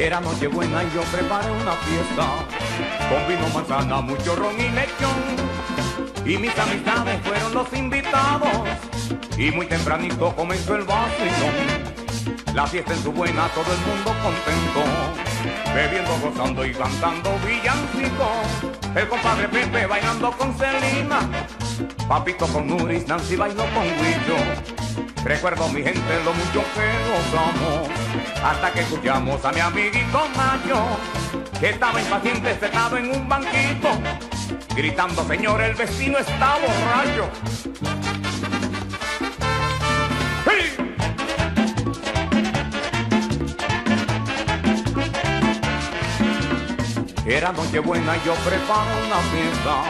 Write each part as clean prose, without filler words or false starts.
Era Nochebuena y yo preparé una fiesta con vino, manzana, mucho ron y lechón. Y mis amistades fueron los invitados y muy tempranito comenzó el vacilón. La fiesta en su buena, todo el mundo contento, bebiendo, gozando y cantando villancicos. El compadre Pepe bailando con Celina, Papito con Nuris, Nancy bailó con Guillo. Recuerdo mi gente lo mucho que gozamos, hasta que escuchamos a mi amiguito Mayo, que estaba impaciente sentado en un banquito, gritando: señor, el vecino está borracho. Era Nochebuena y yo preparo una fiesta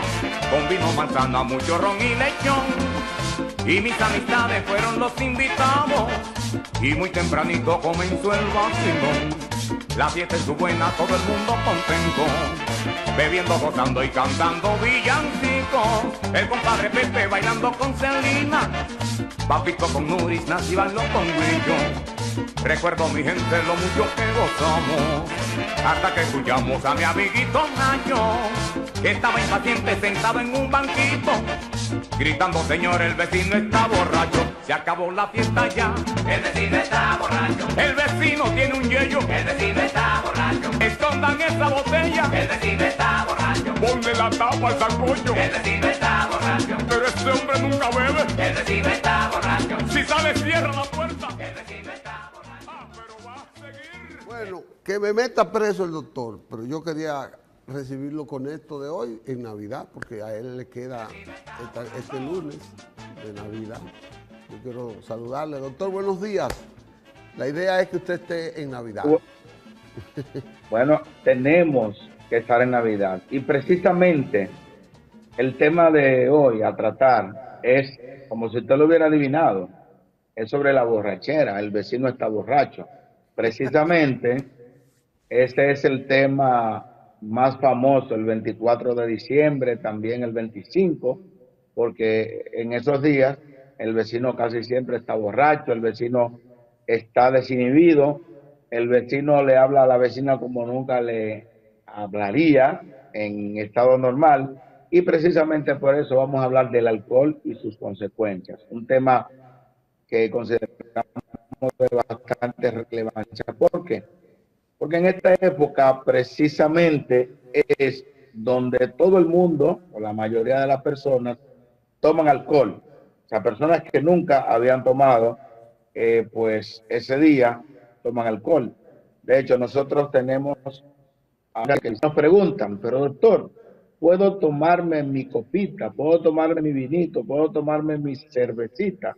con vino, manzana, mucho ron y lechón. Y mis amistades fueron los invitados y muy tempranito comenzó el vacilón. La fiesta es buena, todo el mundo contento, bebiendo, gozando y cantando villancicos. El compadre Pepe bailando con Celina, Papito con Nuris, Nancy bailó con Guillo. Recuerdo mi gente lo mucho que gozamos, hasta que escuchamos a mi amiguito Nacho, que estaba impaciente sentado en un banquito, gritando: señor, el vecino está borracho. Se acabó la fiesta ya, el vecino está borracho. El vecino tiene un yello, el vecino está borracho. Escondan esa botella, el vecino está borracho. Ponle la tapa al sancocho, el vecino está borracho. Pero este hombre nunca bebe, el vecino está borracho. Si sale cierra la puerta, el vecino está borracho. Pero va a seguir. Bueno, que me meta preso el doctor, pero yo quería recibirlo con esto de hoy en Navidad, porque a él le queda este lunes de Navidad. Yo quiero saludarle. Doctor, buenos días. La idea es que usted esté en Navidad. Bueno, tenemos que estar en Navidad. Y precisamente el tema de hoy a tratar es, como si usted lo hubiera adivinado, es sobre la borrachera. El vecino está borracho. Precisamente ese es el tema más famoso el 24 de diciembre, también el 25, porque en esos días el vecino casi siempre está borracho, el vecino está desinhibido, el vecino le habla a la vecina como nunca le hablaría en estado normal, y precisamente por eso vamos a hablar del alcohol y sus consecuencias, un tema que consideramos de bastante relevancia. ¿Por qué? Porque en esta época precisamente es donde todo el mundo, o la mayoría de las personas, toman alcohol. O sea, personas que nunca habían tomado, pues ese día toman alcohol. De hecho, nosotros tenemos a que nos preguntan: pero doctor, ¿puedo tomarme mi copita? ¿Puedo tomarme mi vinito? ¿Puedo tomarme mi cervecita?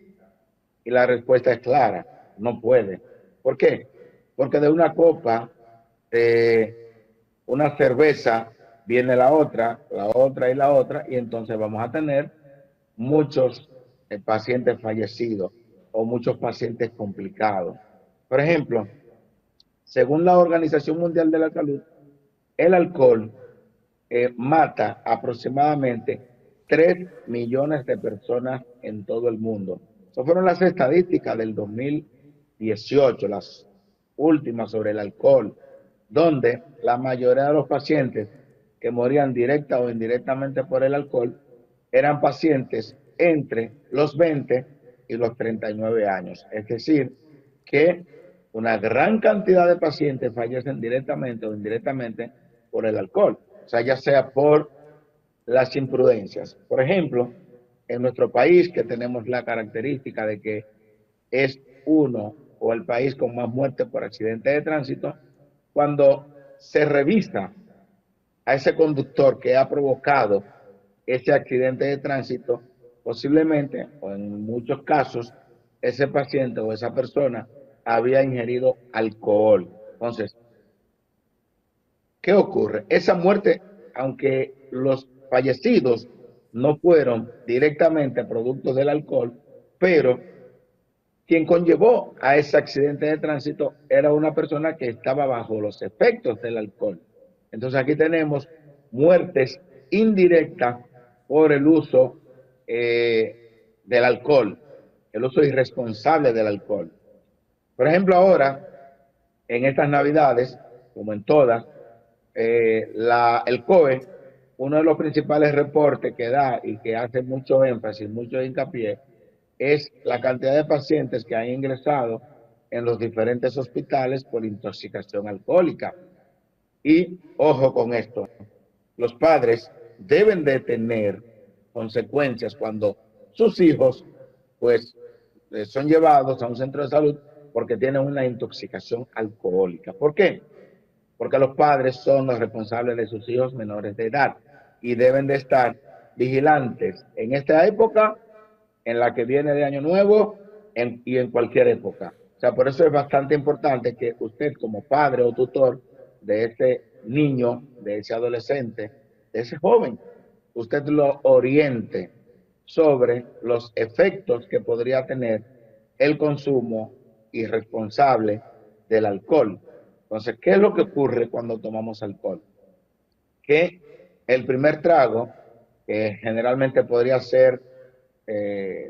Y la respuesta es clara: no puede. ¿Por qué? Porque de una copa, una cerveza, viene la otra y la otra, y entonces vamos a tener muchos pacientes fallecidos o muchos pacientes complicados. Por ejemplo, según la Organización Mundial de la Salud, el alcohol mata aproximadamente 3 millones de personas en todo el mundo. Esas fueron las estadísticas del 2018, las últimas sobre el alcohol, donde la mayoría de los pacientes que morían directa o indirectamente por el alcohol eran pacientes entre los 20 y los 39 años. Es decir, que una gran cantidad de pacientes fallecen directamente o indirectamente por el alcohol, o sea, ya sea por las imprudencias. Por ejemplo, en nuestro país, que tenemos la característica de que es uno o el país con más muertes por accidente de tránsito, cuando se revisa a ese conductor que ha provocado ese accidente de tránsito, posiblemente, o en muchos casos, ese paciente o esa persona había ingerido alcohol. Entonces, ¿qué ocurre? Esa muerte, aunque los fallecidos no fueron directamente productos del alcohol, pero quien conllevó a ese accidente de tránsito era una persona que estaba bajo los efectos del alcohol. Entonces aquí tenemos muertes indirectas por el uso del alcohol, el uso irresponsable del alcohol. Por ejemplo, ahora, en estas Navidades, como en todas, el COE, uno de los principales reportes que da y que hace mucho énfasis, mucho hincapié, es la cantidad de pacientes que han ingresado en los diferentes hospitales por intoxicación alcohólica. Y ojo con esto, los padres deben de tener consecuencias cuando sus hijos pues son llevados a un centro de salud porque tienen una intoxicación alcohólica. ¿Por qué? Porque los padres son los responsables de sus hijos menores de edad y deben de estar vigilantes en esta época, en la que viene de Año Nuevo y en cualquier época. O sea, por eso es bastante importante que usted como padre o tutor de ese niño, de ese adolescente, de ese joven, usted lo oriente sobre los efectos que podría tener el consumo irresponsable del alcohol. Entonces, ¿qué es lo que ocurre cuando tomamos alcohol? Que el primer trago, que generalmente podría ser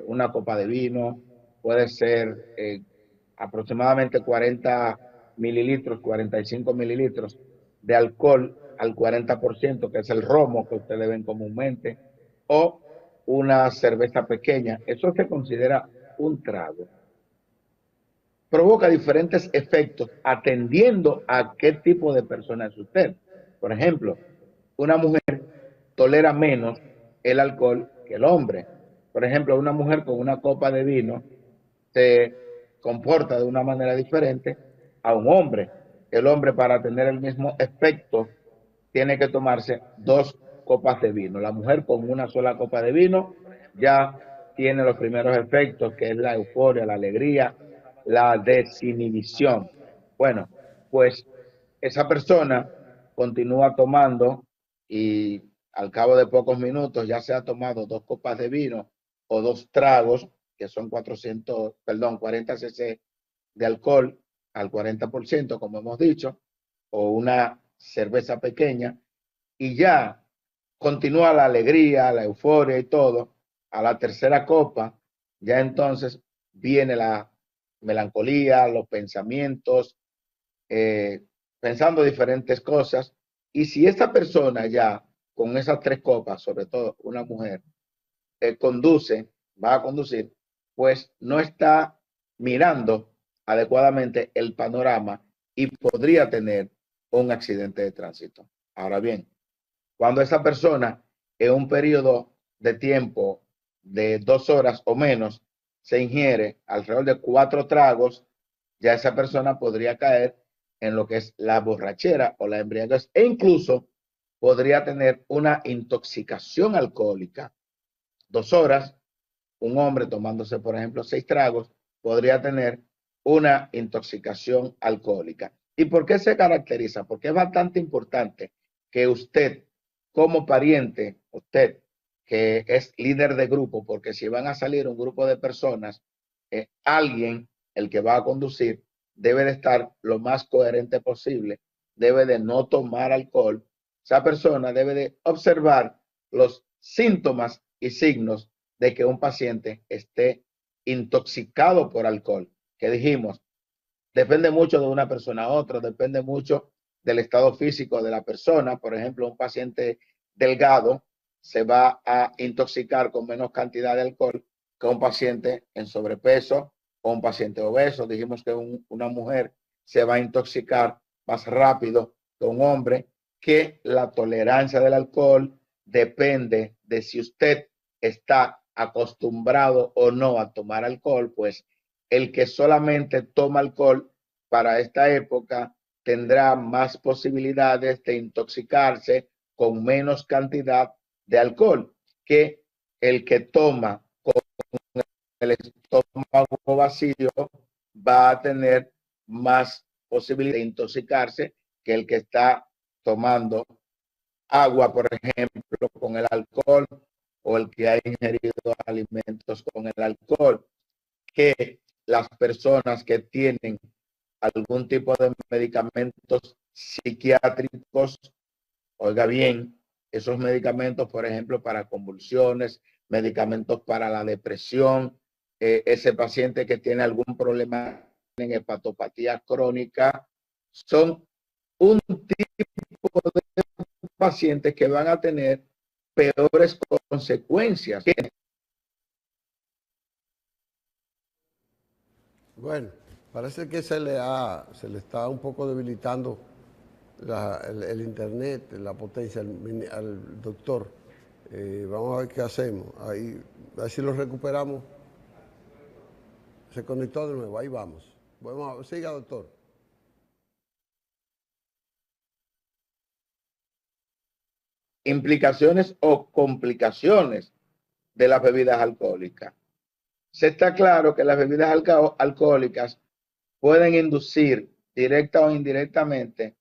una copa de vino, puede ser aproximadamente 40 mililitros, 45 mililitros de alcohol al 40%, que es el romo que ustedes ven comúnmente, o una cerveza pequeña. Eso se considera un trago. Provoca diferentes efectos atendiendo a qué tipo de persona es usted. Por ejemplo, una mujer tolera menos el alcohol que el hombre. Por ejemplo, una mujer con una copa de vino se comporta de una manera diferente a un hombre. El hombre, para tener el mismo efecto, tiene que tomarse 2 copas de vino. La mujer con una sola copa de vino ya tiene los primeros efectos, que es la euforia, la alegría, la desinhibición. Bueno, pues esa persona continúa tomando y al cabo de pocos minutos ya se ha tomado 2 copas de vino o 2 tragos, que son 40 cc de alcohol al 40%, como hemos dicho, o una cerveza pequeña, y ya continúa la alegría, la euforia y todo. A la tercera copa, ya entonces viene la melancolía, los pensamientos, pensando diferentes cosas. Y si esta persona ya con esas 3 copas, sobre todo una mujer, va a conducir, pues no está mirando adecuadamente el panorama y podría tener un accidente de tránsito. Ahora bien, cuando esa persona en un periodo de tiempo de 2 horas o menos se ingiere alrededor de 4 tragos, ya esa persona podría caer en lo que es la borrachera o la embriaguez e incluso podría tener una intoxicación alcohólica. 2 horas, un hombre tomándose, por ejemplo, 6 tragos, podría tener una intoxicación alcohólica. ¿Y por qué se caracteriza? Porque es bastante importante que usted, como pariente, usted que es líder de grupo, porque si van a salir un grupo de personas, alguien, el que va a conducir, debe de estar lo más coherente posible, debe de no tomar alcohol. Esa persona debe de observar los síntomas y signos de que un paciente esté intoxicado por alcohol. Que dijimos, depende mucho de una persona a otra, depende mucho del estado físico de la persona. Por ejemplo, un paciente delgado se va a intoxicar con menos cantidad de alcohol que un paciente en sobrepeso o un paciente obeso. Dijimos que una mujer se va a intoxicar más rápido que un hombre, que la tolerancia del alcohol depende de si usted está acostumbrado o no a tomar alcohol. Pues el que solamente toma alcohol para esta época tendrá más posibilidades de intoxicarse con menos cantidad de alcohol que el que toma con el estómago vacío. Va a tener más posibilidad de intoxicarse que el que está tomando agua, por ejemplo, con el alcohol, o el que ha ingerido alimentos con el alcohol. Que las personas que tienen algún tipo de medicamentos psiquiátricos, oiga bien, esos medicamentos, por ejemplo, para convulsiones, medicamentos para la depresión, ese paciente que tiene algún problema en hepatopatía crónica, son un tipo de pacientes que van a tener peores consecuencias. Bueno, parece que se le está un poco debilitando el internet, la potencia al doctor. Vamos a ver qué hacemos. Ahí, a ver si lo recuperamos. Se conectó de nuevo, ahí vamos. Siga, doctor. Implicaciones o complicaciones de las bebidas alcohólicas. Se está claro que las bebidas alcohólicas pueden inducir directa o indirectamente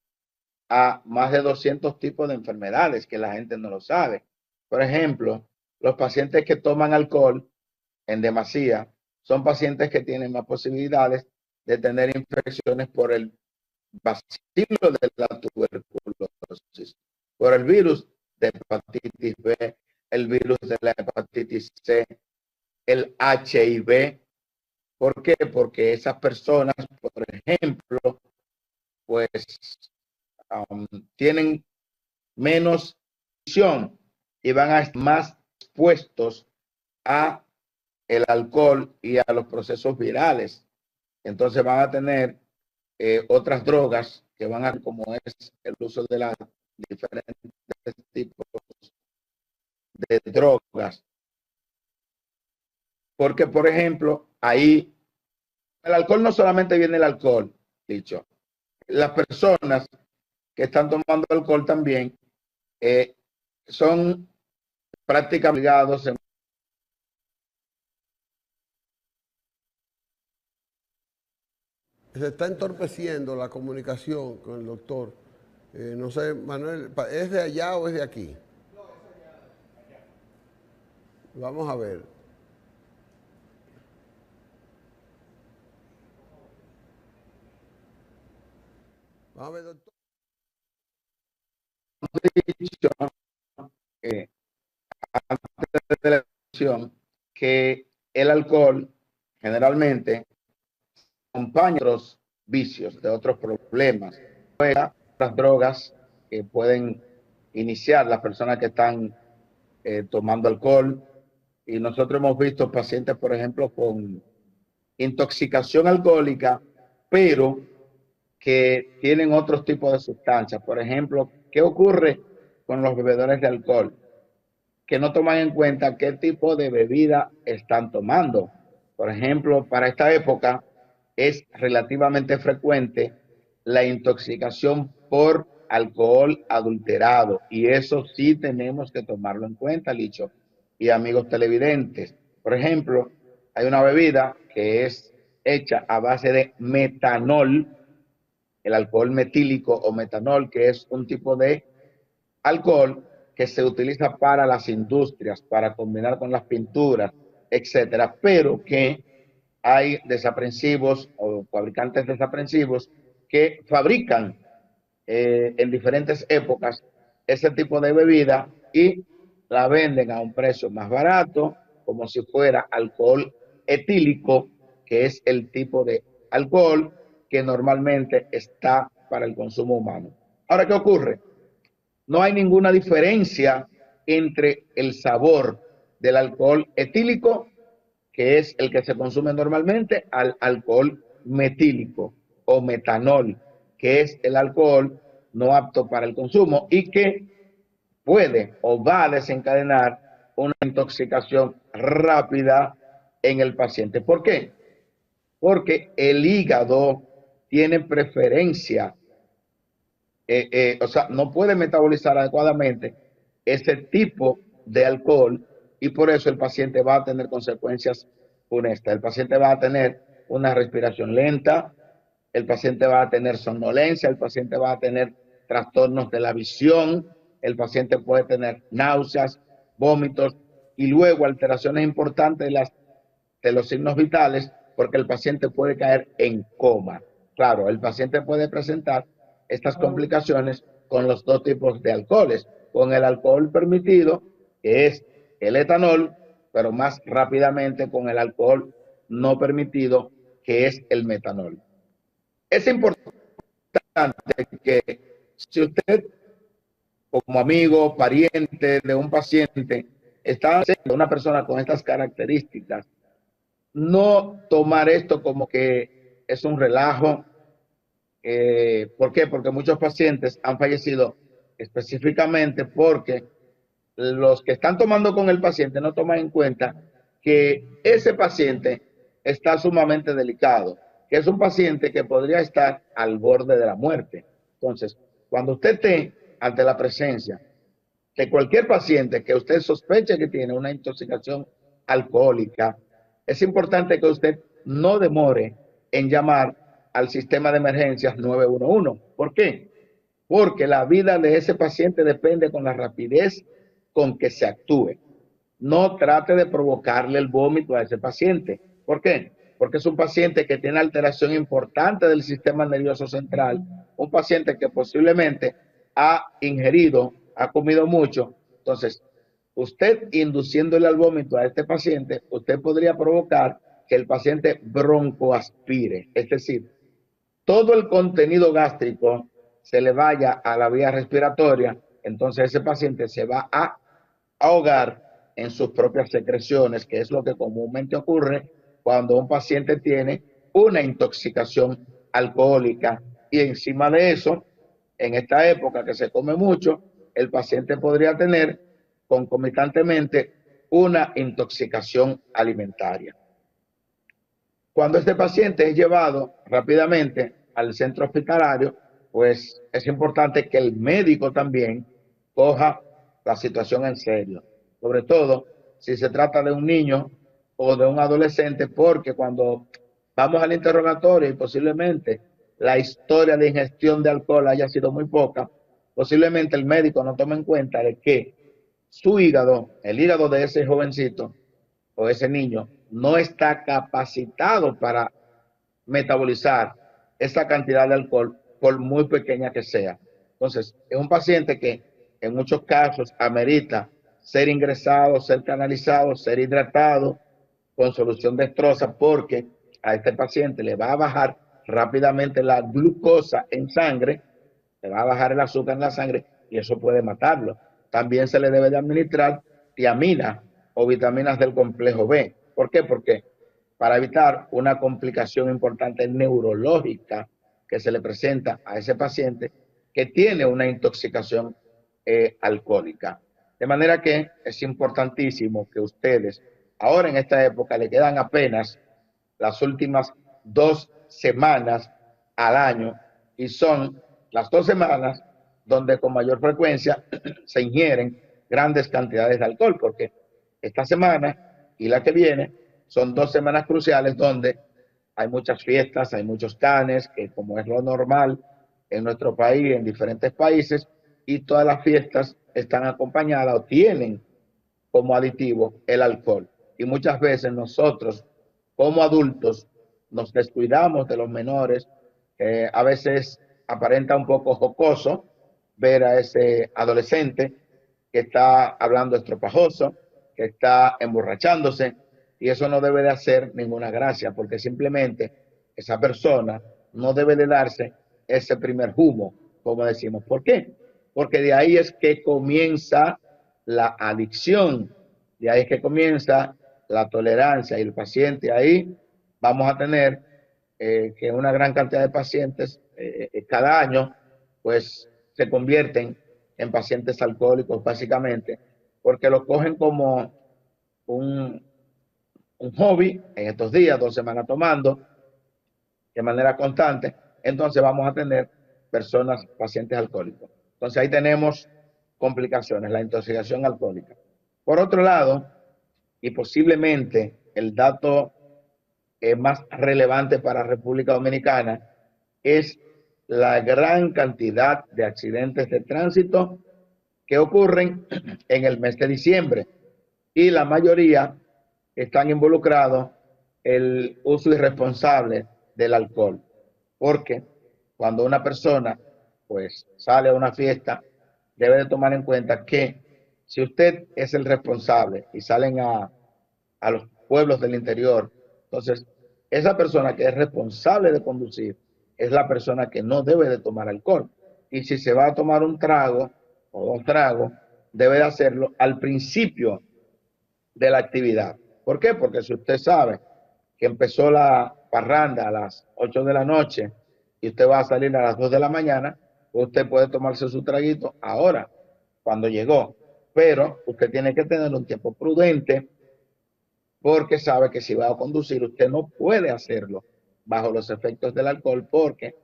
a más de 200 tipos de enfermedades que la gente no lo sabe. Por ejemplo, los pacientes que toman alcohol en demasía son pacientes que tienen más posibilidades de tener infecciones por el bacilo de la tuberculosis, por el virus de hepatitis B, el virus de la hepatitis C, el HIV. ¿Por qué? Porque esas personas, por ejemplo, pues tienen menos visión y van a estar más expuestos a el alcohol y a los procesos virales. Entonces van a tener otras drogas que van a, como es el uso de las diferentes tipos de drogas. Porque, por ejemplo, ahí el alcohol no solamente viene el alcohol, dicho. Las personas que están tomando alcohol también son prácticamente obligados en Se está entorpeciendo la comunicación con el doctor. No sé, Manuel, ¿es de allá o es de aquí? Vamos a ver. Vamos a ver, doctor. dicho antes de la elección que el alcohol generalmente acompaña otros vicios, de otros problemas, las drogas que pueden iniciar las personas que están tomando alcohol. Y nosotros hemos visto pacientes, por ejemplo, con intoxicación alcohólica, pero que tienen otros tipos de sustancias. Por ejemplo, ¿qué ocurre con los bebedores de alcohol? Que no toman en cuenta qué tipo de bebida están tomando. Por ejemplo, para esta época es relativamente frecuente la intoxicación por alcohol adulterado, y eso sí tenemos que tomarlo en cuenta, Licho y amigos televidentes. Por ejemplo, hay una bebida que es hecha a base de metanol, el alcohol metílico o metanol, que es un tipo de alcohol que se utiliza para las industrias, para combinar con las pinturas, etcétera, pero que hay desaprensivos o fabricantes desaprensivos que fabrican en diferentes épocas ese tipo de bebida y la venden a un precio más barato, como si fuera alcohol etílico, que es el tipo de alcohol que normalmente está para el consumo humano. Ahora, ¿qué ocurre? No hay ninguna diferencia entre el sabor del alcohol etílico, que es el que se consume normalmente, al alcohol metílico o metanol, que es el alcohol no apto para el consumo y que puede o va a desencadenar una intoxicación rápida en el paciente. ¿Por qué? Porque el hígado tiene preferencia, o sea, no puede metabolizar adecuadamente ese tipo de alcohol, y por eso el paciente va a tener consecuencias funestas. El paciente va a tener una respiración lenta, el paciente va a tener somnolencia, el paciente va a tener trastornos de la visión, el paciente puede tener náuseas, vómitos y luego alteraciones importantes de los signos vitales, porque el paciente puede caer en coma. Claro, el paciente puede presentar estas complicaciones con los dos tipos de alcoholes, con el alcohol permitido, que es el etanol, pero más rápidamente con el alcohol no permitido, que es el metanol. Es importante que si usted, como amigo, pariente de un paciente, está cerca de una persona con estas características, no tomar esto como que es un relajo. ¿Por qué? Porque muchos pacientes han fallecido específicamente porque los que están tomando con el paciente no toman en cuenta que ese paciente está sumamente delicado, que es un paciente que podría estar al borde de la muerte. Entonces, cuando usted esté ante la presencia de cualquier paciente que usted sospeche que tiene una intoxicación alcohólica, es importante que usted no demore en llamar al sistema de emergencias 911. ¿Por qué? Porque la vida de ese paciente depende con la rapidez con que se actúe. No trate de provocarle el vómito a ese paciente. ¿Por qué? Porque es un paciente que tiene alteración importante del sistema nervioso central, un paciente que posiblemente ha ingerido, ha comido mucho. Entonces, usted induciéndole al vómito a este paciente, usted podría provocar que el paciente broncoaspire, es decir, todo el contenido gástrico se le vaya a la vía respiratoria, entonces ese paciente se va a ahogar en sus propias secreciones, que es lo que comúnmente ocurre cuando un paciente tiene una intoxicación alcohólica. Y encima de eso, en esta época que se come mucho, el paciente podría tener concomitantemente una intoxicación alimentaria. Cuando este paciente es llevado rápidamente al centro hospitalario, pues es importante que el médico también coja la situación en serio, sobre todo si se trata de un niño o de un adolescente, porque cuando vamos al interrogatorio y posiblemente la historia de ingestión de alcohol haya sido muy poca, posiblemente el médico no tome en cuenta de que su hígado, el hígado de ese jovencito o ese niño, no está capacitado para metabolizar esa cantidad de alcohol, por muy pequeña que sea. Entonces, es un paciente que en muchos casos amerita ser ingresado, ser canalizado, ser hidratado con solución dextrosa, porque a este paciente le va a bajar rápidamente la glucosa en sangre, le va a bajar el azúcar en la sangre y eso puede matarlo. También se le debe de administrar tiamina o vitaminas del complejo B. ¿Por qué? Porque para evitar una complicación importante neurológica que se le presenta a ese paciente que tiene una intoxicación alcohólica. De manera que es importantísimo que ustedes, ahora en esta época, le quedan apenas las últimas 2 semanas al año, y son las 2 semanas donde con mayor frecuencia se ingieren grandes cantidades de alcohol, porque esta semana y la que viene son 2 semanas cruciales donde hay muchas fiestas, hay muchos canes, que como es lo normal en nuestro país, en diferentes países, y todas las fiestas están acompañadas o tienen como aditivo el alcohol. Y muchas veces nosotros, como adultos, nos descuidamos de los menores. A veces aparenta un poco jocoso ver a ese adolescente que está hablando estropajoso, que está emborrachándose, y eso no debe de hacer ninguna gracia, porque simplemente esa persona no debe de darse ese primer humo, como decimos. ¿Por qué? Porque de ahí es que comienza la adicción, de ahí es que comienza la tolerancia, y el paciente ahí vamos a tener que una gran cantidad de pacientes cada año pues se convierten en pacientes alcohólicos básicamente porque lo cogen como un hobby en estos días, 2 semanas tomando de manera constante. Entonces vamos a tener personas, pacientes alcohólicos. Entonces ahí tenemos complicaciones, la intoxicación alcohólica. Por otro lado, y posiblemente el dato más relevante para República Dominicana, es la gran cantidad de accidentes de tránsito que ocurren en el mes de diciembre, y la mayoría están involucrados el uso irresponsable del alcohol, porque cuando una persona pues sale a una fiesta, debe de tomar en cuenta que si usted es el responsable y salen a los pueblos del interior, entonces esa persona que es responsable de conducir es la persona que no debe de tomar alcohol. Y si se va a tomar un trago o dos tragos, debe de hacerlo al principio de la actividad. ¿Por qué? Porque si usted sabe que empezó la parranda a las 8 de la noche y usted va a salir a las 2 de la mañana, usted puede tomarse su traguito ahora, cuando llegó. Pero usted tiene que tener un tiempo prudente porque sabe que si va a conducir, usted no puede hacerlo bajo los efectos del alcohol porque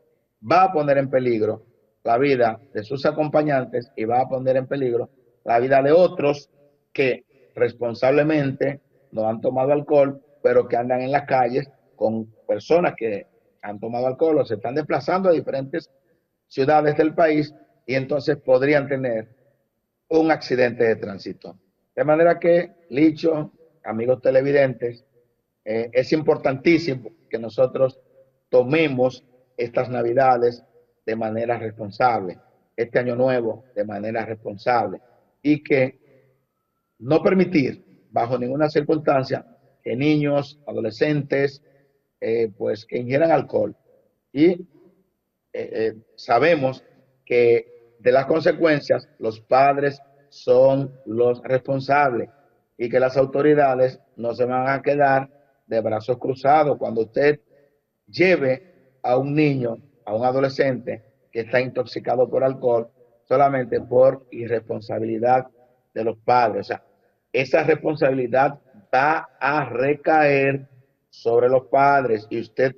va a poner en peligro la vida de sus acompañantes y va a poner en peligro la vida de otros que responsablemente no han tomado alcohol, pero que andan en las calles con personas que han tomado alcohol o se están desplazando a diferentes ciudades del país y entonces podrían tener un accidente de tránsito. De manera que, Licho, amigos televidentes, es importantísimo que nosotros tomemos estas Navidades de manera responsable, este año nuevo de manera responsable y que no permitir bajo ninguna circunstancia que niños, adolescentes, pues que ingieran alcohol. Y sabemos que de las consecuencias los padres son los responsables y que las autoridades no se van a quedar de brazos cruzados cuando usted lleve a un niño, a un adolescente que está intoxicado por alcohol solamente por irresponsabilidad de los padres. O sea, esa responsabilidad va a recaer sobre los padres y usted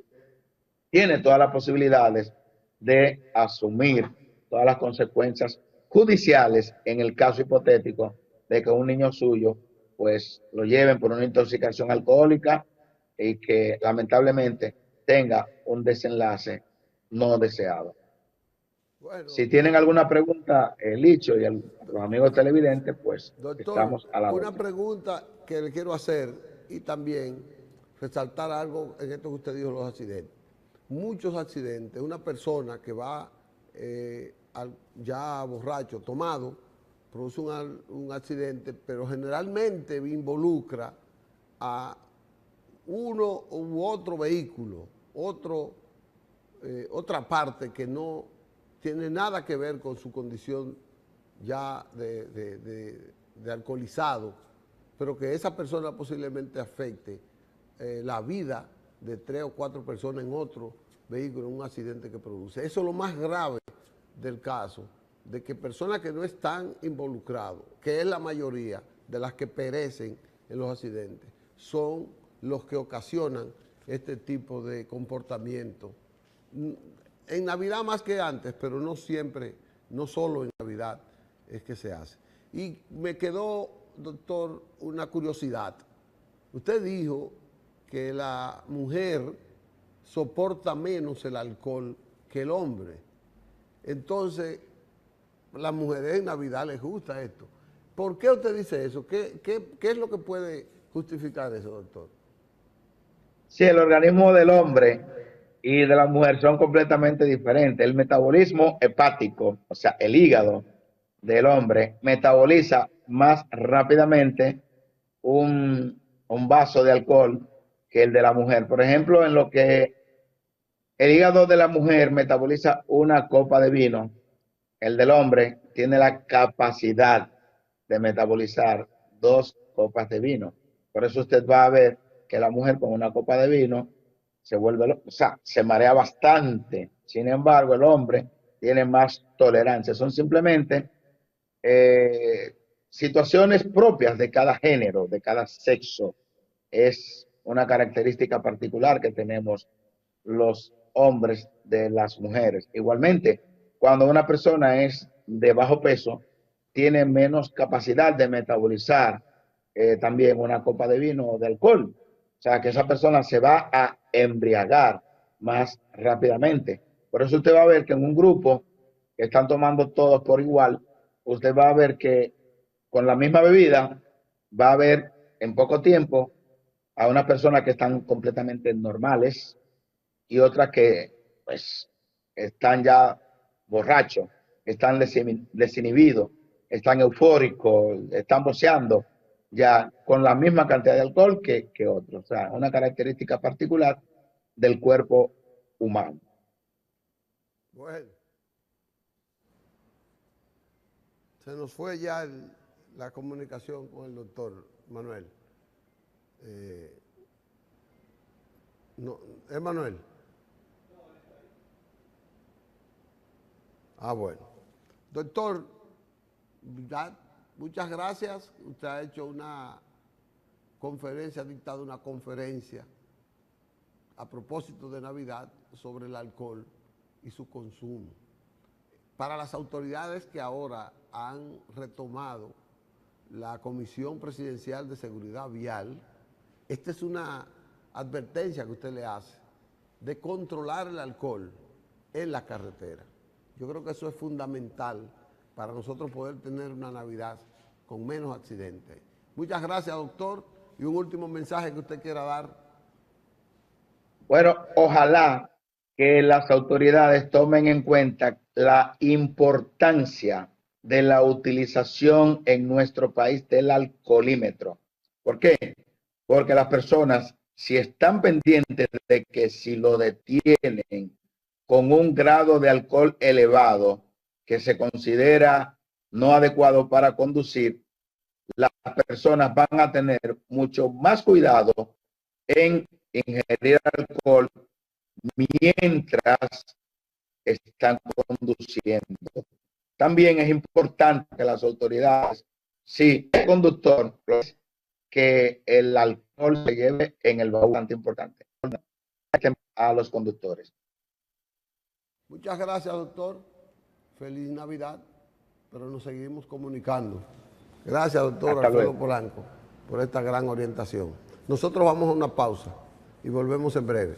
tiene todas las posibilidades de asumir todas las consecuencias judiciales en el caso hipotético de que un niño suyo pues lo lleven por una intoxicación alcohólica y que lamentablemente tenga un desenlace no deseado. Bueno, Si tienen alguna pregunta, Licho y los amigos televidentes, pues doctor, estamos a la una orden. pregunta que le quiero hacer y también resaltar algo en esto que usted dijo, los accidentes. Muchos accidentes, una persona que va ya borracho, tomado, produce un accidente, pero generalmente involucra a uno u otro vehículo, otra parte que no tiene nada que ver con su condición ya de alcoholizado, pero que esa persona posiblemente afecte la vida de 3 o 4 personas en otro vehículo, en un accidente que produce. Eso es lo más grave del caso, de que personas que no están involucradas, que es la mayoría de las que perecen en los accidentes, son los que ocasionan este tipo de comportamiento. En Navidad más que antes, pero no siempre, no solo en Navidad es que se hace. Y me quedó, doctor, una curiosidad. Usted dijo que la mujer soporta menos el alcohol que el hombre. Entonces, las mujeres en Navidad les gusta esto. ¿Por qué usted dice eso? ¿Qué es lo que puede justificar eso, doctor? Sí, el organismo del hombre y de la mujer son completamente diferentes. El metabolismo hepático, o sea, el hígado del hombre, metaboliza más rápidamente un vaso de alcohol que el de la mujer. Por ejemplo, en lo que el hígado de la mujer metaboliza una copa de vino, el del hombre tiene la capacidad de metabolizar 2 copas de vino. Por eso usted va a ver que la mujer con una copa de vino se vuelve, o sea, se marea bastante. Sin embargo, el hombre tiene más tolerancia. Son simplemente situaciones propias de cada género, de cada sexo. Es una característica particular que tenemos los hombres de las mujeres. Igualmente, cuando una persona es de bajo peso, tiene menos capacidad de metabolizar también una copa de vino o de alcohol. O sea, que esa persona se va a embriagar más rápidamente. Por eso usted va a ver que en un grupo que están tomando todos por igual, usted va a ver que con la misma bebida va a haber en poco tiempo a unas personas que están completamente normales y otras que pues están ya borrachos, están desinhibidos, están eufóricos, están boceando ya con la misma cantidad de alcohol que otros. O sea, una característica particular del cuerpo humano. Bueno, se nos fue ya la comunicación con el doctor Manuel. No, ¿es Manuel? Ah, bueno. Doctor, muchas gracias. Usted ha hecho una conferencia, ha dictado una conferencia a propósito de Navidad sobre el alcohol y su consumo. Para las autoridades que ahora han retomado la Comisión Presidencial de Seguridad Vial, esta es una advertencia que usted le hace de controlar el alcohol en la carretera. Yo creo que eso es fundamental para nosotros poder tener una Navidad con menos accidentes. Muchas gracias, doctor. Y un último mensaje que usted quiera dar. Bueno, ojalá que las autoridades tomen en cuenta la importancia de la utilización en nuestro país del alcoholímetro. ¿Por qué? Porque las personas, si están pendientes de que si lo detienen con un grado de alcohol elevado que se considera no adecuado para conducir, las personas van a tener mucho más cuidado en ingerir alcohol mientras están conduciendo. También es importante que las autoridades, si el conductor, que el alcohol se lleve en el baúl, bastante importante a los conductores. Muchas gracias, doctor. Feliz Navidad, pero nos seguimos comunicando. Gracias, doctor Alfredo Polanco, por esta gran orientación. Nosotros vamos a una pausa y volvemos en breve.